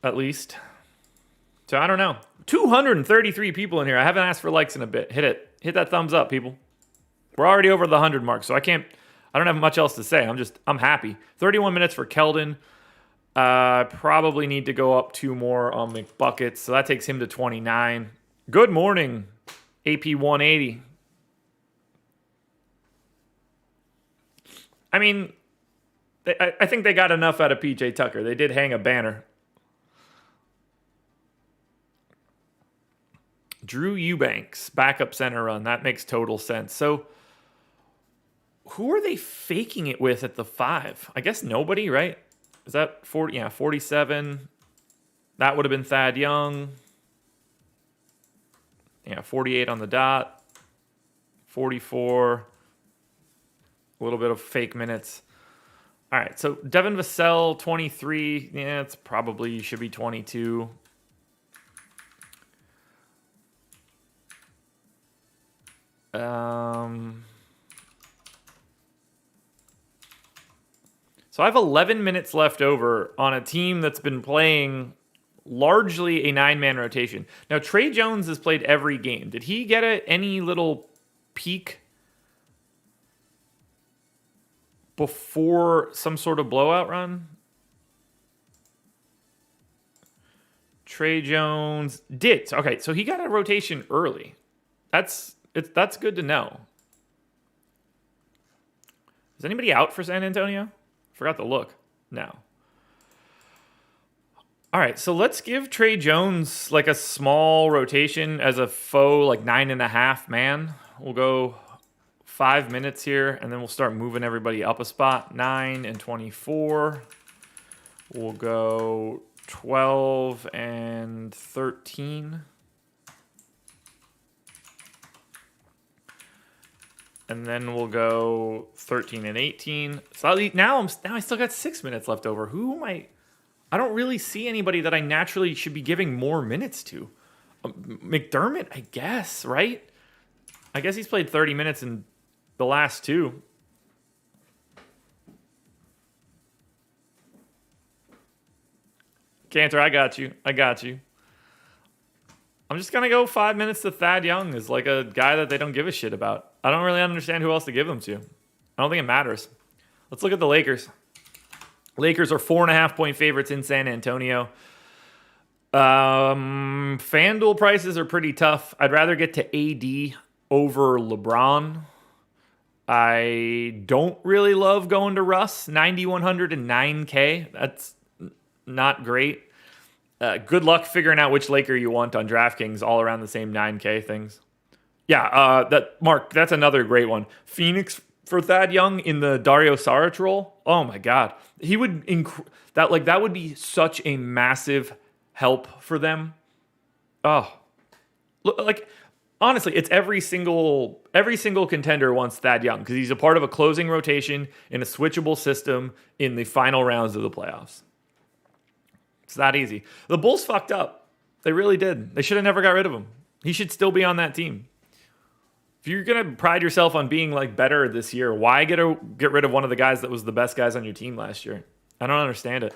at least. So I don't know. 233 people in here. I haven't asked for likes in a bit. Hit it. Hit that thumbs up, people. We're already over the 100 mark, so I don't have much else to say. I'm happy. 31 minutes for Keldon. Probably need to go up 2 more on McBuckets, so that takes him to 29. Good morning, AP 180. I mean, I think they got enough out of PJ Tucker. They did hang a banner. Drew Eubanks, backup center run. That makes total sense. So, who are they faking it with at the 5? I guess nobody, right? Is that 40? Yeah, 47. That would have been Thad Young. Yeah, 48 on the dot. 44. A little bit of fake minutes. All right, so Devin Vassell, 23. Yeah, it's probably should be 22. So I have 11 minutes left over on a team that's been playing largely a 9-man rotation. Now, Trey Jones has played every game. Did he get any little peak before some sort of blowout run? Trey Jones did. Okay, so he got a rotation early. That's good to know. Is anybody out for San Antonio? Forgot to look. No. All right, so let's give Trey Jones like a small rotation as a faux like 9.5 man. We'll go 5 minutes here, and then we'll start moving everybody up a spot. 9 and 24. We'll go 12 and 13. And then we'll go 13 and 18. So now I still got 6 minutes left over. Who am I? I don't really see anybody that I naturally should be giving more minutes to. McDermott, I guess, right? I guess he's played 30 minutes in the last 2. Cantor, I got you. I'm just going to go 5 minutes to Thad Young as like a guy that they don't give a shit about. I don't really understand who else to give them to. I don't think it matters. Let's look at the Lakers. Lakers are 4.5-point favorites in San Antonio. FanDuel prices are pretty tough. I'd rather get to AD over LeBron. I don't really love going to Russ. 9,100 and 9K. That's not great. Good luck figuring out which Laker you want on DraftKings, all around the same 9K things. Yeah, Mark, that's another great one. Phoenix for Thad Young in the Dario Saric role. Oh my God, he would that would be such a massive help for them. Oh, like honestly, it's every single contender wants Thad Young because he's a part of a closing rotation in a switchable system in the final rounds of the playoffs. It's that easy. The Bulls fucked up. They really did. They should have never got rid of him. He should still be on that team. If you're going to pride yourself on being like better this year, why get rid of one of the guys that was the best guys on your team last year? I don't understand it.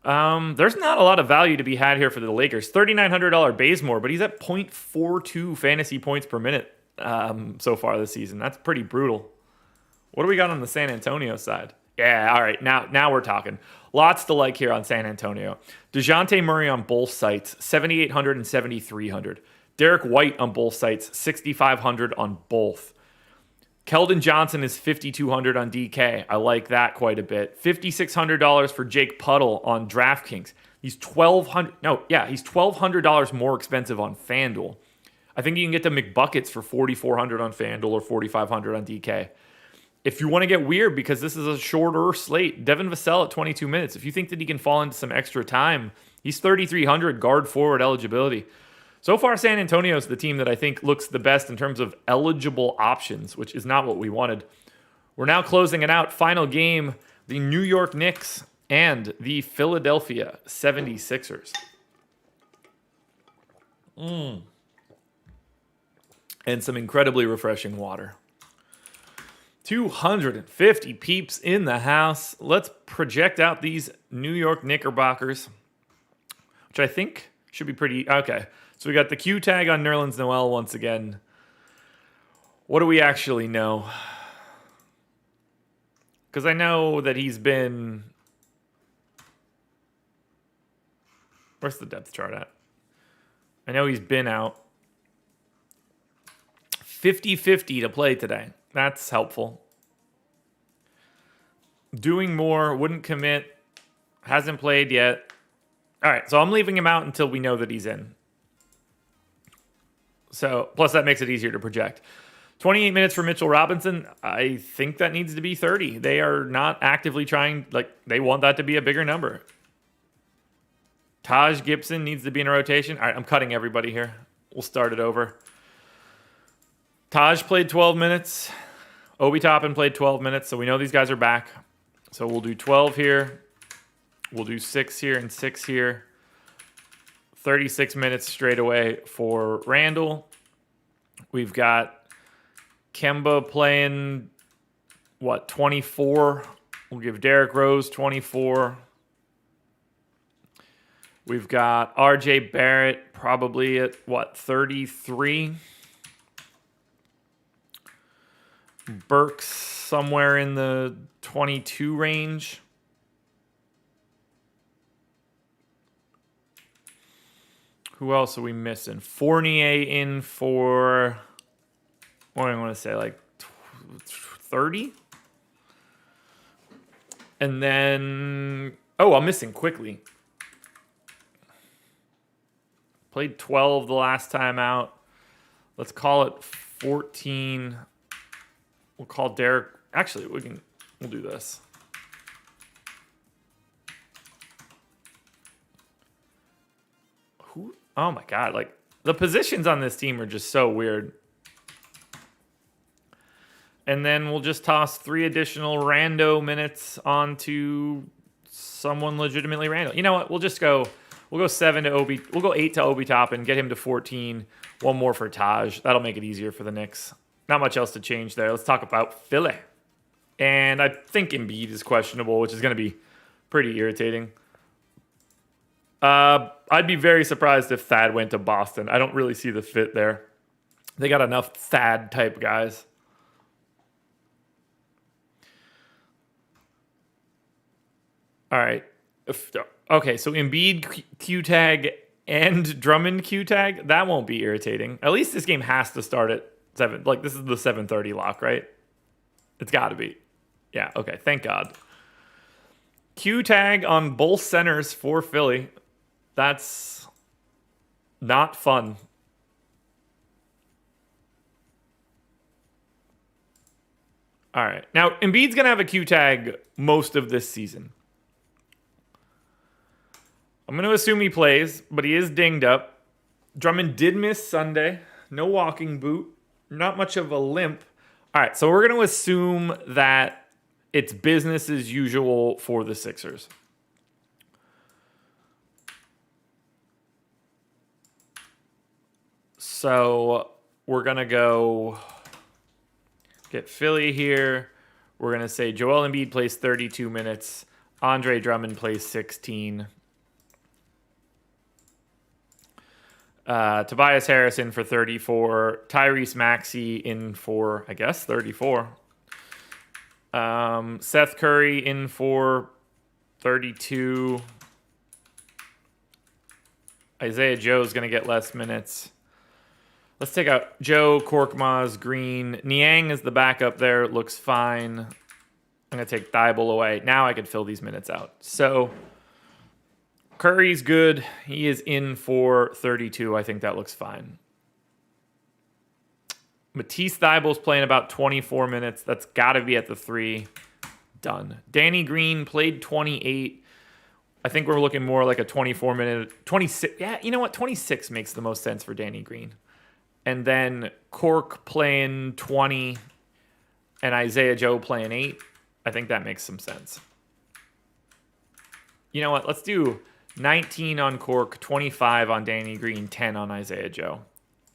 There's not a lot of value to be had here for the Lakers. $3,900 Bazemore, but he's at 0.42 fantasy points per minute so far this season. That's pretty brutal. What do we got on the San Antonio side? Yeah, all right. Now we're talking. Lots to like here on San Antonio. DeJounte Murray on both sites, 7,800 and 7,300. Derek White on both sites, 6,500 on both. Keldon Johnson is 5,200 on DK. I like that quite a bit. $5,600 for Jake Puddle on DraftKings. He's $1,200 more expensive on FanDuel. I think you can get to McBuckets for $4,400 on FanDuel or $4,500 on DK. if you want to get weird, because this is a shorter slate, Devin Vassell at 22 minutes. If you think that he can fall into some extra time, he's 3,300 guard forward eligibility. So far, San Antonio is the team that I think looks the best in terms of eligible options, which is not what we wanted. We're now closing it out. Final game, the New York Knicks and the Philadelphia 76ers. And some incredibly refreshing water. 250 peeps in the house. Let's project out these New York Knickerbockers, which I think should be pretty... Okay, so we got the Q tag on Nerlens Noel once again. What do we actually know? Because I know that he's been... Where's the depth chart at? I know he's been out. 50-50 to play today. That's helpful. Doing more, wouldn't commit, hasn't played yet. All right, so I'm leaving him out until we know that he's in. So, plus that makes it easier to project. 28 minutes for Mitchell Robinson. I think that needs to be 30. They are not actively trying, they want that to be a bigger number. Taj Gibson needs to be in a rotation. All right, I'm cutting everybody here. We'll start it over. Taj played 12 minutes. Obi Toppin played 12 minutes, so we know these guys are back. So we'll do 12 here. We'll do 6 here and 6 here. 36 minutes straight away for Randall. We've got Kemba playing, 24? We'll give Derrick Rose 24. We've got RJ Barrett probably at, 33? Burks somewhere in the 22 range. Who else are we missing? Fournier in for, what do I want to say, 30? And then, I'm missing Quickly. Played 12 the last time out. Let's call it 14. We'll call Derek. Actually, we'll do this. Who? Oh my God. The positions on this team are just so weird. And then we'll just toss 3 additional rando minutes onto someone legitimately rando. You know what? We'll go 7 to Obi. We'll go 8 to Obi Toppin, get him to 14. One more for Taj. That'll make it easier for the Knicks. Not much else to change there. Let's talk about Philly. And I think Embiid is questionable, which is going to be pretty irritating. I'd be very surprised if Thad went to Boston. I don't really see the fit there. They got enough Thad-type guys. All right. Okay, so Embiid Q tag and Drummond Q tag. That won't be irritating. At least this game has to start at 7. This is the 7:30 lock, right? It's got to be. Yeah, okay. Thank God. Q tag on both centers for Philly. That's not fun. All right. Now, Embiid's going to have a Q tag most of this season. I'm going to assume he plays, but he is dinged up. Drummond did miss Sunday. No walking boot. Not much of a limp. All right, so we're going to assume that it's business as usual for the Sixers. So we're going to go get Philly here. We're going to say Joel Embiid plays 32 minutes. Andre Drummond plays 16. Tobias Harris in for 34. Tyrese Maxey in for, 34. Seth Curry in for 32. Isaiah Joe's going to get less minutes. Let's take out Joe, Korkmaz, Green. Niang is the backup there. Looks fine. I'm going to take Thibault away. Now I could fill these minutes out. So Curry's good. He is in for 32. I think that looks fine. Matisse Thybulle's playing about 24 minutes. That's got to be at the 3. Done. Danny Green played 28. I think we're looking more like a 24-minute, 26. Yeah, you know what? 26 makes the most sense for Danny Green. And then Cork playing 20 and Isaiah Joe playing 8. I think that makes some sense. You know what? Let's do 19 on Cork, 25 on Danny Green, 10 on Isaiah Joe.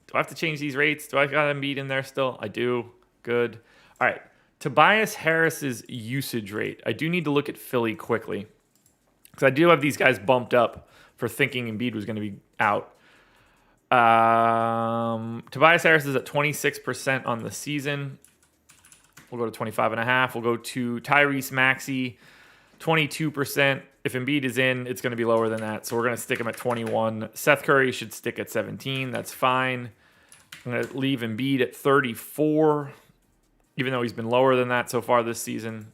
Do I have to change these rates? Do I got Embiid in there still? I do. Good. All right. Tobias Harris's usage rate. I do need to look at Philly quickly because I do have these guys bumped up for thinking Embiid was going to be out. Tobias Harris is at 26% on the season. We'll go to 25.5. We'll go to Tyrese Maxey, 22%. If Embiid is in, it's going to be lower than that. So we're going to stick him at 21. Seth Curry should stick at 17. That's fine. I'm going to leave Embiid at 34, even though he's been lower than that so far this season.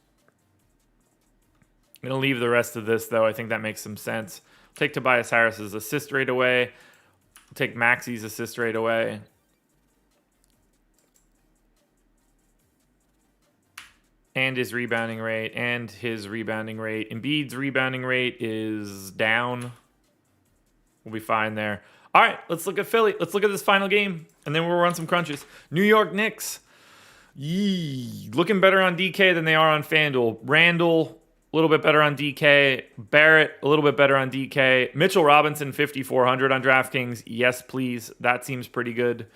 I'm going to leave the rest of this, though. I think that makes some sense. Take Tobias Harris's assist rate away. Take Maxey's assist rate away. And his rebounding rate. Embiid's rebounding rate is down. We'll be fine there. All right, let's look at Philly. Let's look at this final game, and then we'll run some crunches. New York Knicks. Looking better on DK than they are on FanDuel. Randall, a little bit better on DK. Barrett, a little bit better on DK. Mitchell Robinson, 5,400 on DraftKings. Yes, please. That seems pretty good.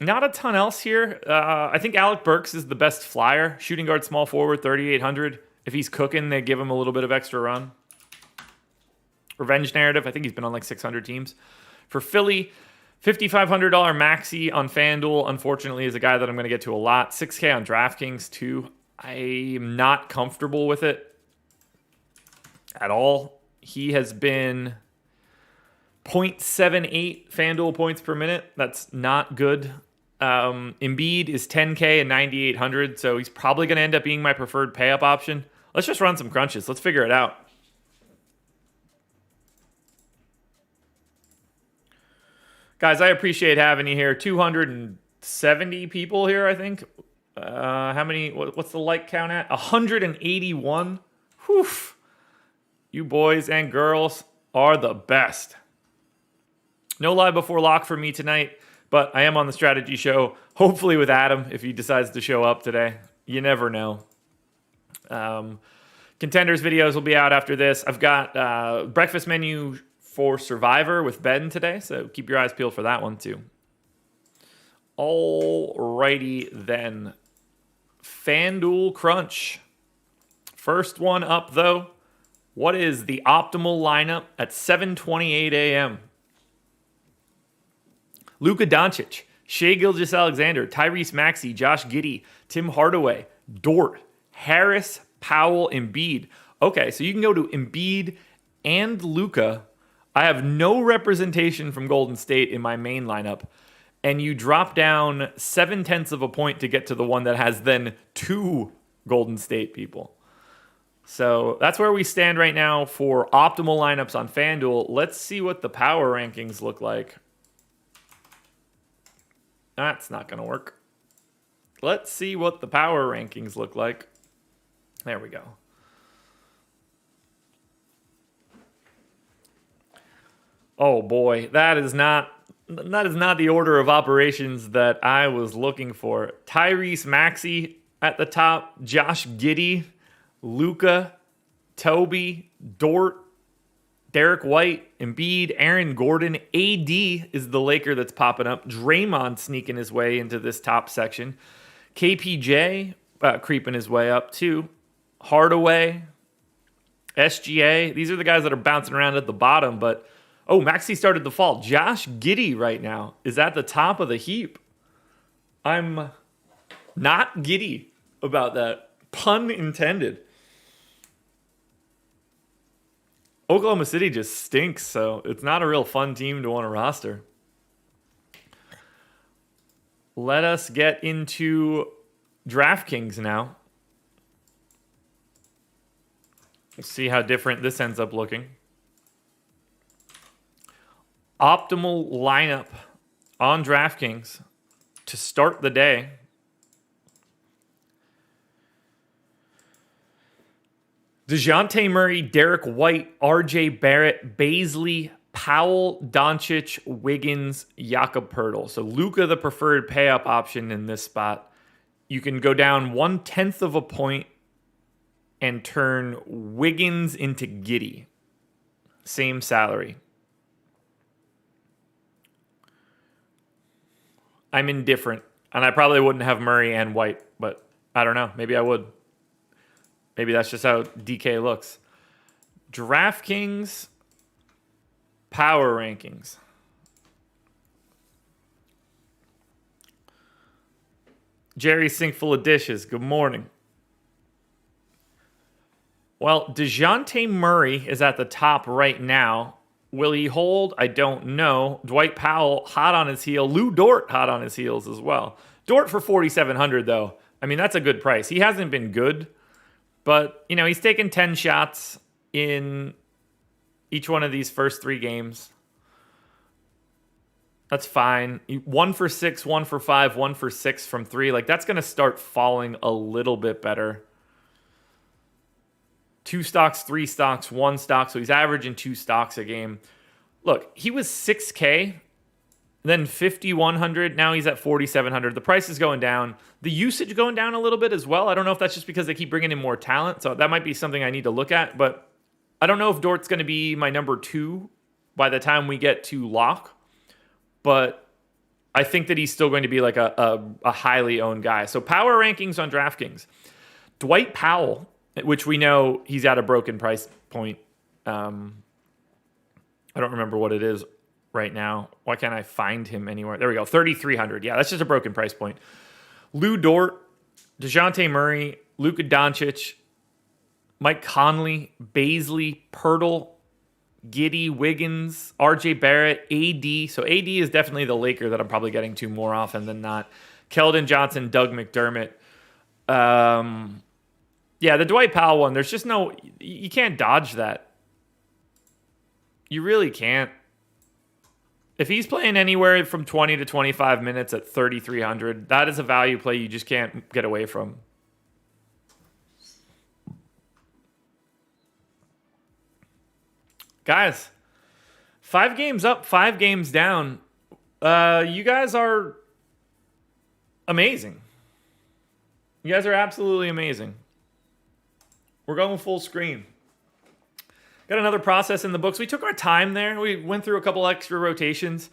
Not a ton else here. I think Alec Burks is the best flyer. Shooting guard, small forward, 3,800. If he's cooking, they give him a little bit of extra run. Revenge narrative. I think he's been on like 600 teams. For Philly, $5,500 Maxey on FanDuel, unfortunately, is a guy that I'm going to get to a lot. 6K on DraftKings, too. I'm not comfortable with it at all. He has been 0.78 FanDuel points per minute. That's not good. Embiid is 10K and 9,800, so he's probably going to end up being my preferred pay-up option. Let's just run some crunches. Let's figure it out. Guys, I appreciate having you here. 270 people here, I think. How many? What's the like count at? 181. Whew. You boys and girls are the best. No live before lock for me tonight, but I am on the strategy show, hopefully with Adam if he decides to show up today. You never know. Contenders videos will be out after this. I've got breakfast menu for Survivor with Ben today, so keep your eyes peeled for that one too. Alrighty then. FanDuel Crunch. First one up though. What is the optimal lineup at 7:28 a.m.? Luka Doncic, Shai Gilgeous-Alexander, Tyrese Maxey, Josh Giddey, Tim Hardaway, Dort, Harris, Powell, Embiid. Okay, so you can go to Embiid and Luka. I have no representation from Golden State in my main lineup, and you drop down 0.7 of a point to get to the one that has then 2 Golden State people. So that's where we stand right now for optimal lineups on FanDuel. Let's see what the power rankings look like. That's not going to work. Let's see what the power rankings look like. There we go. Oh boy, that is not the order of operations that I was looking for. Tyrese Maxey at the top, Josh Giddey, Luka, Toby, Dort, Derek White, Embiid, Aaron Gordon. AD is the Laker that's popping up. Draymond sneaking his way into this top section. KPJ creeping his way up too. Hardaway, SGA. These are the guys that are bouncing around at the bottom, but oh, Maxey started to fall. Josh Giddey right now is at the top of the heap. I'm not giddy about that. Pun intended. Oklahoma City just stinks, so it's not a real fun team to want to roster. Let us get into DraftKings now. We'll see how different this ends up looking. Optimal lineup on DraftKings. to start the day. DeJounte Murray, Derek White, RJ Barrett, Baisley, Powell, Doncic, Wiggins, Jakob Poeltl. So Luka, the preferred pay-up option in this spot. You can go down 1/10 of a point and turn Wiggins into Giddey. Same salary. I'm indifferent. And I probably wouldn't have Murray and White, but I don't know. Maybe I would. Maybe that's just how DK looks. DraftKings power rankings. Jerry sink full of dishes. Good morning. Well, DeJounte Murray is at the top right now. Will he hold? I don't know. Dwight Powell, hot on his heel. Lou Dort, hot on his heels as well. Dort for $4,700, though. I mean, that's a good price. He hasn't been good, but, you know, he's taken 10 shots in each one of these first 3 games. That's fine. 1 for 6, 1 for 5, 1 for 6 from 3. Like, that's going to start falling a little bit better. 2 stocks, 3 stocks, 1 stock. So he's averaging 2 stocks a game. Look, he was 6K, then 5,100. Now he's at 4,700. The price is going down. The usage going down a little bit as well. I don't know if that's just because they keep bringing in more talent. So that might be something I need to look at. But I don't know if Dort's going to be my number 2 by the time we get to lock. But I think that he's still going to be like a highly owned guy. So power rankings on DraftKings. Dwight Powell, which we know he's at a broken price point. I don't remember what it is right now. Why can't I find him anywhere? There we go, 3,300. Yeah, that's just a broken price point. Lou Dort, DeJounte Murray, Luka Doncic, Mike Conley, Baisley, Poeltl, Giddey, Wiggins, RJ Barrett, AD. So AD is definitely the Laker that I'm probably getting to more often than not. Keldon Johnson, Doug McDermott. Yeah, the Dwight Powell one, there's just no... You can't dodge that. You really can't. If he's playing anywhere from 20 to 25 minutes at 3,300, that is a value play you just can't get away from. Guys, 5 games up, 5 games down. You guys are amazing. You guys are absolutely amazing. We're going full screen. Got another process in the books. We took our time there. We went through a couple extra rotations,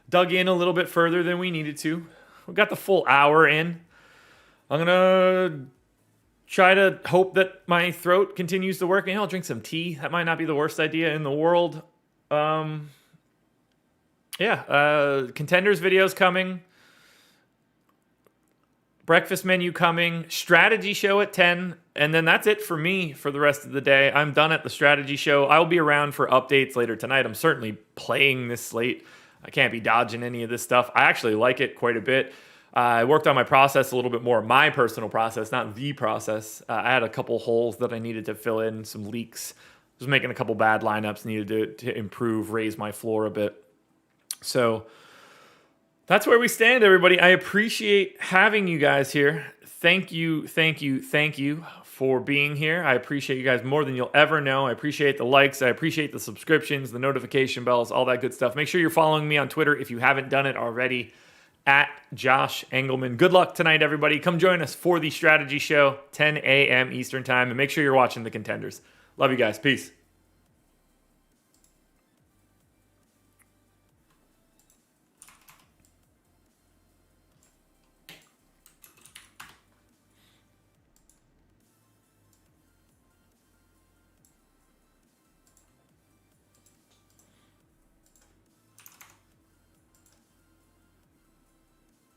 dug in a little bit further than we needed to. We got the full hour in. I'm going to try to hope that my throat continues to work. Maybe I'll drink some tea. That might not be the worst idea in the world. Contenders videos coming. Breakfast menu coming. Strategy show at 10. And then that's it for me for the rest of the day. I'm done at the strategy show. I'll be around for updates later tonight. I'm certainly playing this slate. I can't be dodging any of this stuff. I actually like it quite a bit. I worked on my process a little bit more, my personal process, not the process. I had a couple holes that I needed to fill in, some leaks. I was making a couple bad lineups, needed to improve, raise my floor a bit. So that's where we stand, everybody. I appreciate having you guys here. Thank you for being here. I appreciate you guys more than you'll ever know. I appreciate the likes. I appreciate the subscriptions, the notification bells, all that good stuff. Make sure you're following me on Twitter if you haven't done it already, at Josh Engleman. Good luck tonight, everybody. Come join us for the strategy show, 10 a.m. Eastern time, and make sure you're watching the Contenders. Love you guys. Peace.